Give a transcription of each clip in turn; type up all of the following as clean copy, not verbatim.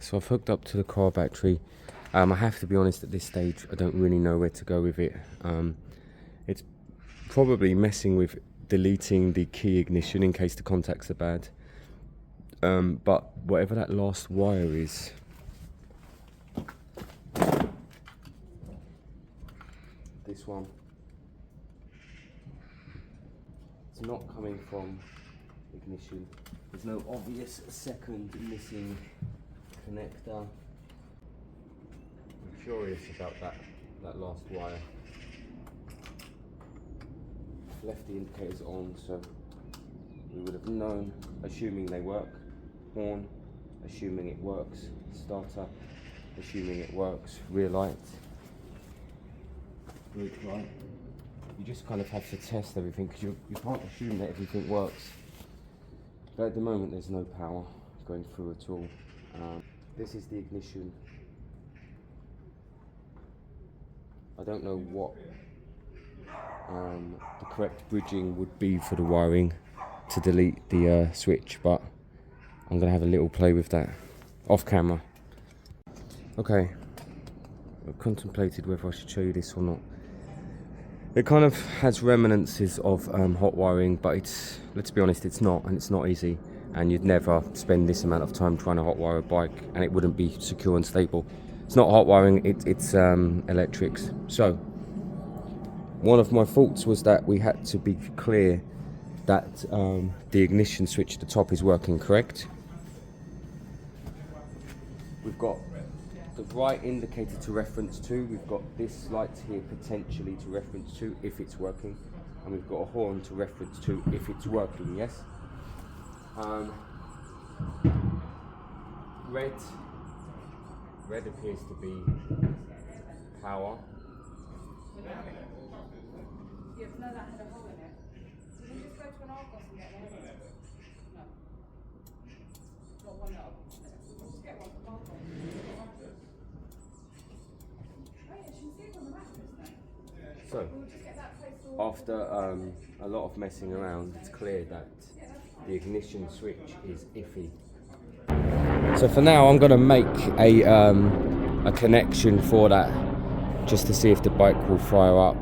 so I've hooked up to the car battery. I have to be honest, at this stage I don't really know where to go with it. It's probably messing with deleting the key ignition in case the contacts are bad. But whatever that last wire is, this one, it's not coming from ignition. There's no obvious second missing connector. I'm curious about that last wire. Left the indicators on, so we would have known, assuming they work. Horn, assuming it works. Starter, assuming it works. Rear light, brake light. You just kind of have to test everything, because you can't assume that everything works. But at the moment there's no power going through at all. This is the ignition. I don't know what the correct bridging would be for the wiring to delete the switch, but I'm gonna have a little play with that off camera. Okay, I've contemplated whether I should show you this or not. It kind of has reminiscences of hot wiring, but it's, let's be honest, it's not, and it's not easy, and you'd never spend this amount of time trying to hot wire a bike and it wouldn't be secure and stable. It's not hot wiring, it's electrics. So one of my faults was that we had to be clear that the ignition switch at the top is working correct. We've got the right indicator to reference to, we've got this light here potentially to reference to if it's working, and we've got a horn to reference to if it's working, yes? Red appears to be power. Yeah, but no, that had a hole in it. Did you just go to an Argos and get one? No. Got one up. We'll just get one from Argos. Oh yeah, she can see it on the mattress then. So, We'll just get that placed all after a lot of messing around, it's clear that the ignition switch is iffy. So for now, I'm going to make a connection for that, just to see if the bike will fire up.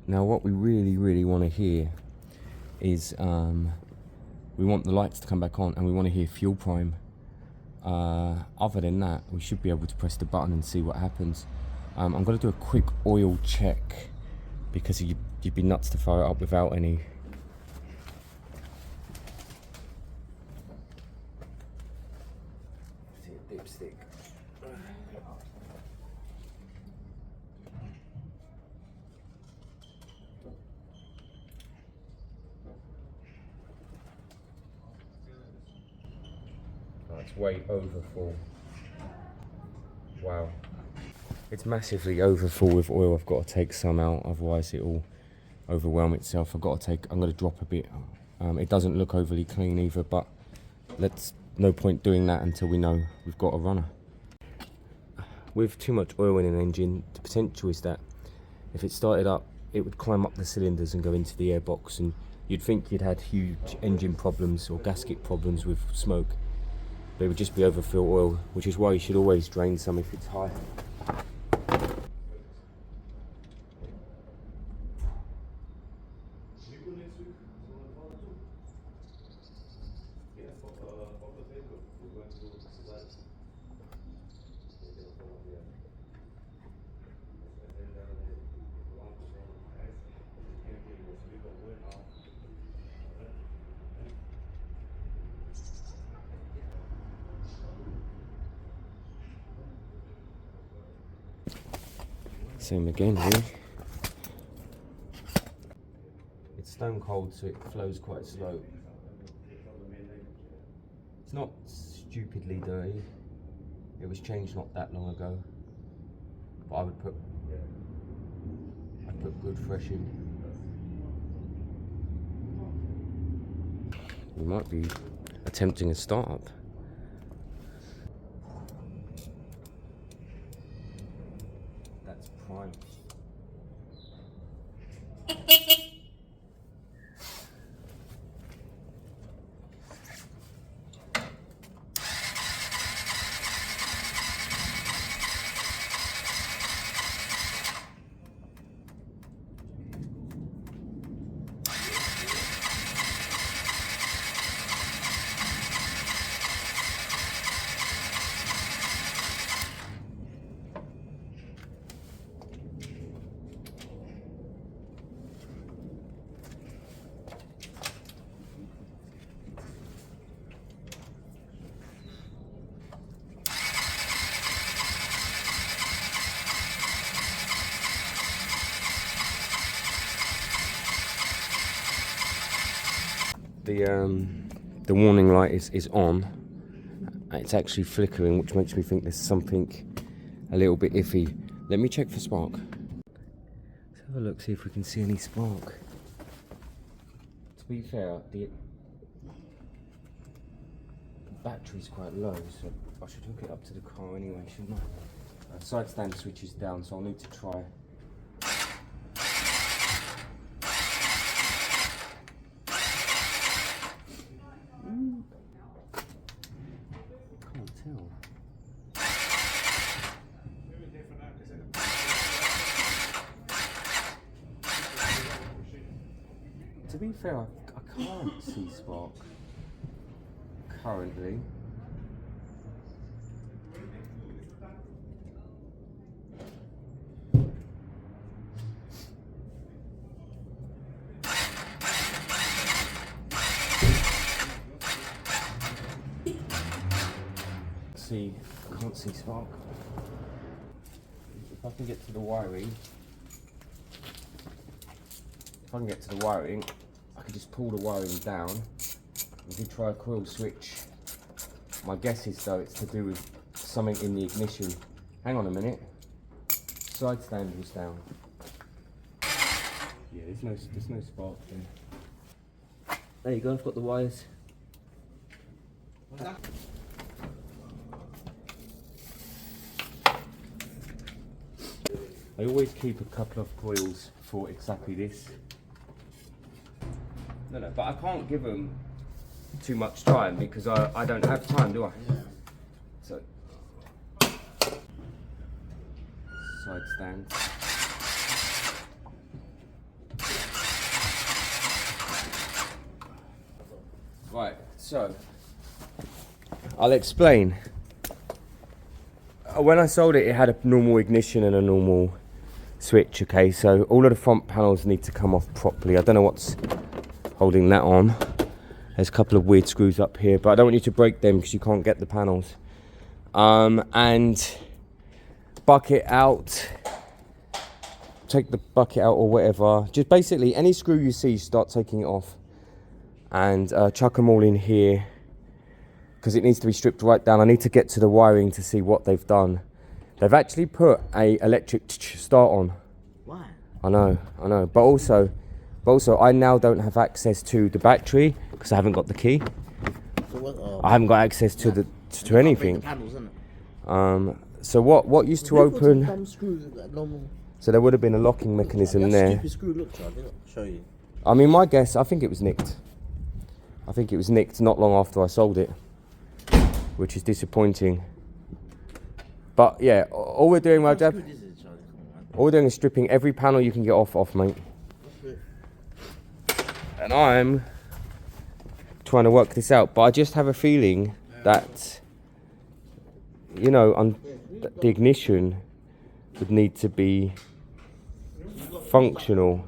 Now what we really want to hear is, we want the lights to come back on and we want to hear fuel prime. Other than that, we should be able to press the button and see what happens. I'm going to do a quick oil check, because you'd be nuts to fire it up without any. Dipstick. It's way over full. Wow. It's massively over full with oil. I've got to take some out, otherwise it will overwhelm itself. I'm going to drop a bit. It doesn't look overly clean either, but no point doing that until we know we've got a runner. With too much oil in an engine, the potential is that if it started up, it would climb up the cylinders and go into the airbox, and you'd think you'd had huge engine problems or gasket problems with smoke. But it would just be overfill oil, which is why you should always drain some if it's high. Same again here. It's stone cold, so it flows quite slow. It's not stupidly dirty. It was changed not that long ago. But I'd put good fresh in. We might be attempting a start-up. That's prime. the warning light is on. It's actually flickering, which makes me think there's something a little bit iffy. Let me check for spark. Let's have a look, see if we can see any spark. To be fair, the battery's quite low, so I should hook it up to the car anyway, shouldn't I? Side stand switch is down, so I'll need to try. Can't tell. To be fair, I can't see spark currently. Can't see spark. If I can get to the wiring, I can just pull the wiring down. We could try a coil switch. My guess is though it's to do with something in the ignition. Hang on a minute. Side stand was down. Yeah, there's no spark there. There you go. I've got the wires. I always keep a couple of coils for exactly this. No, but I can't give them too much time because I don't have time, do I? Yeah. So, side stand. Right, so I'll explain. When I sold it, it had a normal ignition and a normal switch, okay? So all of the front panels need to come off properly. I don't know what's holding that on. There's a couple of weird screws up here, but I don't want you to break them because you can't get the panels. And bucket out, take the bucket out or whatever. Just basically any screw you see, start taking it off and chuck them all in here because it needs to be stripped right down. I need to get to the wiring to see what they've done. They've actually put a electric start on. Why? I know. But also I now don't have access to the battery because I haven't got the key. So what, I haven't got access to anything. Panels, isn't it? So what used to open? Some screws that normal. So there would have been a locking mechanism there. Stupid screw, look, Charlie. Look, show you. I mean, my guess, I think it was nicked. Not long after I sold it, which is disappointing. But yeah, all we're doing, Rajab, all we're doing is stripping every panel you can get off, mate. And I'm trying to work this out, but I just have a feeling that, you know, the ignition would need to be functional.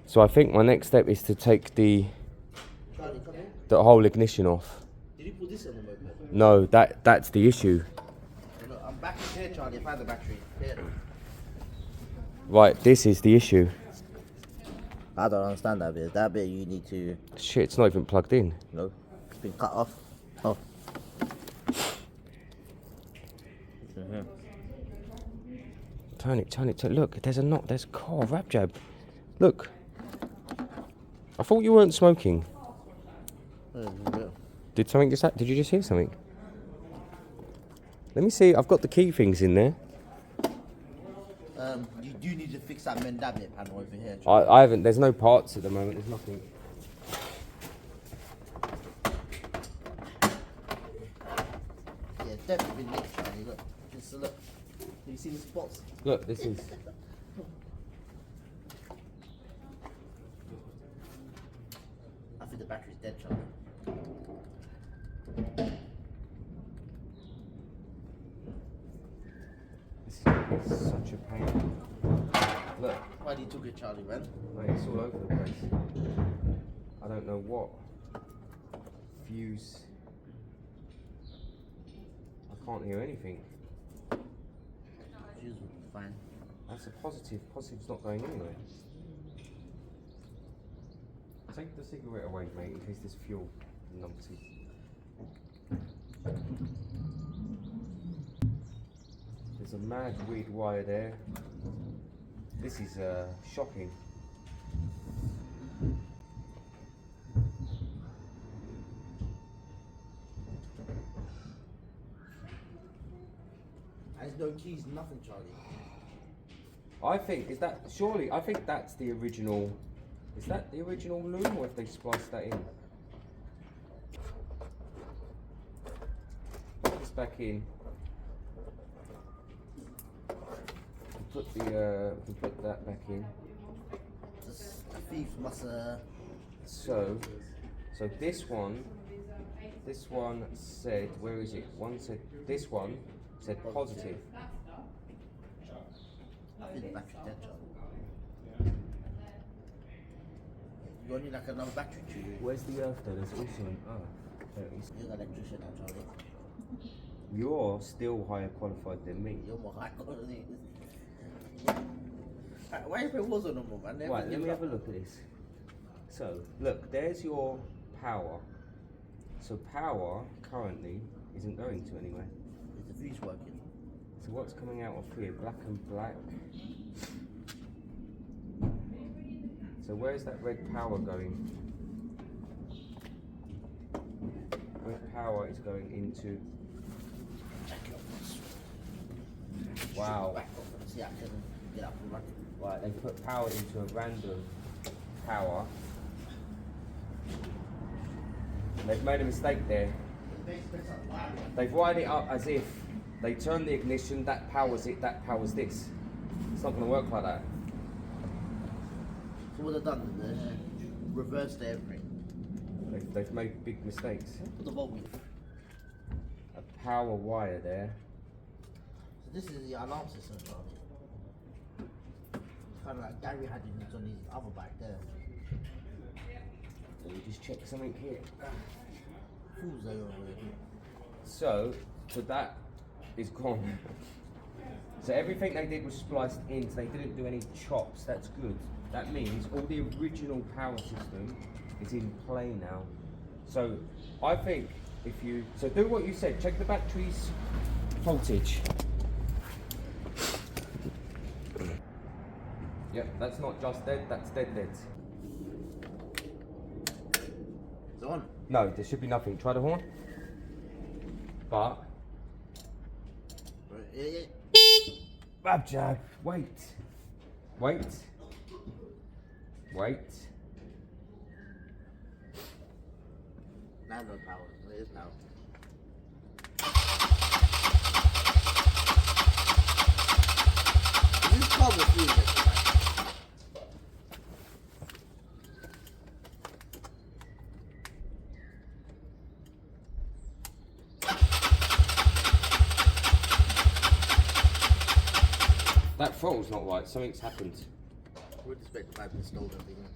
So I think my next step is to take the whole ignition off. Did you put this in the moped? No, that's the issue. Look, I'm back in here, Charlie. I found the battery. Here. Right, this is the issue. I don't understand that bit. That bit you need to... Shit, it's not even plugged in. No, it's been cut off. Oh. Turn it. Look, there's a knot. There's a car, Rajab. Look. I thought you weren't smoking. Did something just happen? Did you just hear something? Let me see. I've got the key things in there. You do need to fix that mendabit panel over here. I haven't. There's no parts at the moment. There's nothing. Yeah, it's definitely been nicked, Charlie. Look, just look. You see the spots? Look, this is. I think the battery's dead, Charlie. This is such a pain. Look. Why do you took it, Charlie, man? Mate, it's all over the place. I don't know what fuse. I can't hear anything. Fuse will be fine. That's a positive. Positive's not going anywhere. Take the cigarette away, mate, in case there's fuel. Numpty. There's a mad weird wire there. This is shocking. There's no keys, nothing, Charlie. I think, I think that's the original, is that the original loom, or if they spliced that in? Put this back in. Put the, we can put that back in. The thief must So this one said, where is it? This one said positive. I think the battery dead, Charlie. You only like another battery tube. Where's the earth though? There's also an there it is. You're an electrician now, Charlie. You're still higher qualified than me. You're more high quality. Why if it was a normal man? Right, let me have a look at this. So, look, there's your power. So power currently isn't going to anywhere. Is the fuse working? So what's coming out of here? Black and black. So where's that red power going? Red power is going into... Wow. See, I can get up and run. Right, they put power into a random power. They've made a mistake there. They've wired it up as if they turn the ignition, that powers it, that powers this. It's not going to work like that. So what they've done, they reversed everything. They've made big mistakes. Put the volt in. A power wire there. So this is the alarm system, Charlie. Kind of like Gary had it on his other bike there. Let me just check something here. Fools they over here. So that is gone. So everything they did was spliced in, so they didn't do any chops. That's good. That means all the original power system is in play now. So I think if you, so do what you said, check the battery's voltage. Yep, that's not just dead, that's dead. It's on. No, there should be nothing. Try the horn. But bab jab. Wait. Now no power. There is power. This car will fuse it. That throttle's not right. Something's happened. We'd expect the pipe installed everything.